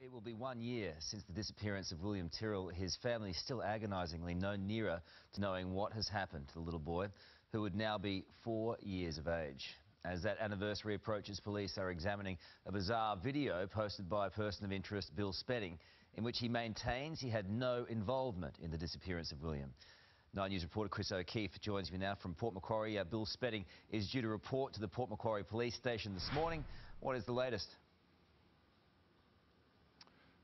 It will be 1 year since the disappearance of William Tyrrell. His family is still agonisingly no nearer to knowing what has happened to the little boy, who would now be 4 years of age. As that anniversary approaches, police are examining a bizarre video posted by a person of interest, Bill Spedding, in which he maintains he had no involvement in the disappearance of William. 9 News reporter Chris O'Keefe joins me now from Port Macquarie. Bill Spedding is due to report to the Port Macquarie Police Station this morning. What is the latest?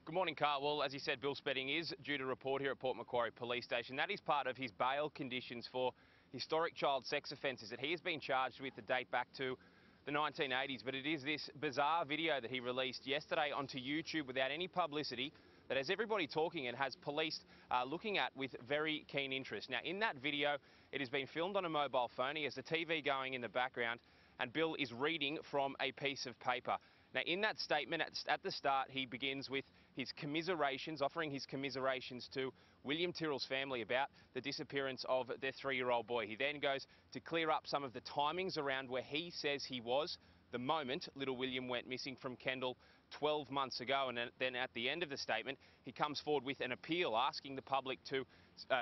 Good morning, Carl. Well, as you said, Bill Spedding is due to report here at Port Macquarie Police Station. That is part of his bail conditions for historic child sex offences that he has been charged with to date back to the 1980s. But it is this bizarre video that he released yesterday onto YouTube without any publicity that has everybody talking and has police looking at with very keen interest. Now, in that video, it has been filmed on a mobile phone. He has the TV going in the background and Bill is reading from a piece of paper. Now, in that statement, at the start, he begins with his commiserations, offering his commiserations to William Tyrrell's family about the disappearance of their 3-year-old boy. He then goes to clear up some of the timings around where he says he was the moment little William went missing from Kendall 12 months ago. And then at the end of the statement, he comes forward with an appeal asking the public to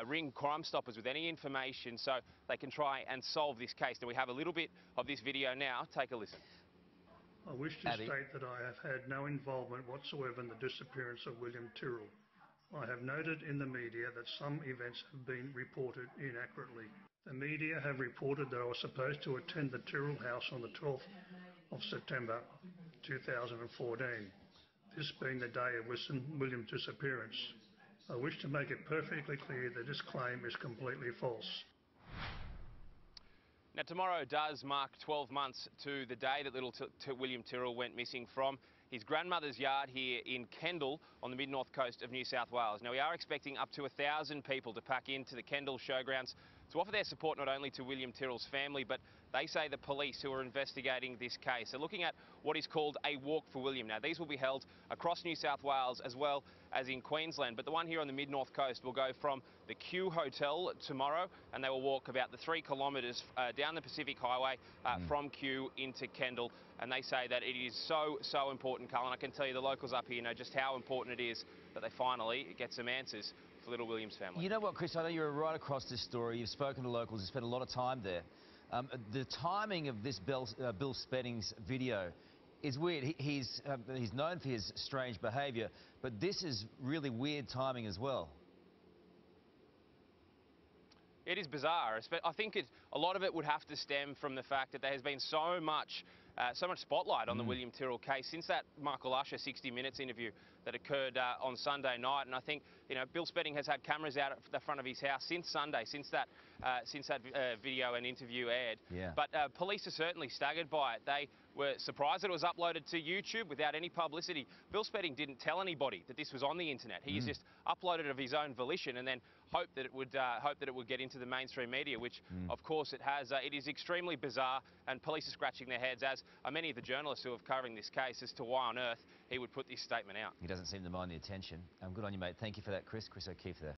ring Crime Stoppers with any information so they can try and solve this case. Now, we have a little bit of this video now. Take a listen. I wish to state that I have had no involvement whatsoever in the disappearance of William Tyrrell. I have noted in the media that some events have been reported inaccurately. The media have reported that I was supposed to attend the Tyrrell house on the 12th of September 2014, this being the day of William's disappearance. I wish to make it perfectly clear that this claim is completely false. Now, tomorrow does mark 12 months to the day that little William Tyrrell went missing from his grandmother's yard here in Kendall on the mid-north coast of New South Wales. Now, we are expecting up to 1,000 people to pack into the Kendall showgrounds to offer their support not only to William Tyrrell's family, but they say the police who are investigating this case are looking at what is called a walk for William. Now, these will be held across New South Wales as well as in Queensland, but the one here on the mid-north coast will go from the Q Hotel tomorrow, and they will walk about the 3 kilometres down the Pacific Highway from Q into Kendall. And they say that it is so important, Carl, and I can tell you the locals up here know just how important it is that they finally get some answers for little William's family. You know what, Chris, I know you're right across this story. You've spoken to locals, you've spent a lot of time there. The timing of this Bill Spedding's video is weird. He's known for his strange behaviour, but this is really weird timing as well. It is bizarre. I think a lot of it would have to stem from the fact that there has been so much spotlight on the William Tyrrell case since that Michael Usher 60 Minutes interview that occurred on Sunday night. And I think, you know, Bill Spedding has had cameras out at the front of his house since Sunday, since that video and interview aired. Yeah. But police are certainly staggered by it. They were surprised that it was uploaded to YouTube without any publicity. Bill Spedding didn't tell anybody that this was on the internet. He just uploaded it of his own volition and then hoped that it would get into the mainstream media, which of course it has. It is extremely bizarre, and police are scratching their heads, as are many of the journalists who are covering this case, as to why on earth he would put this statement out. He doesn't seem to mind the attention. Good on you, mate. Thank you for that, Chris. Chris O'Keefe there.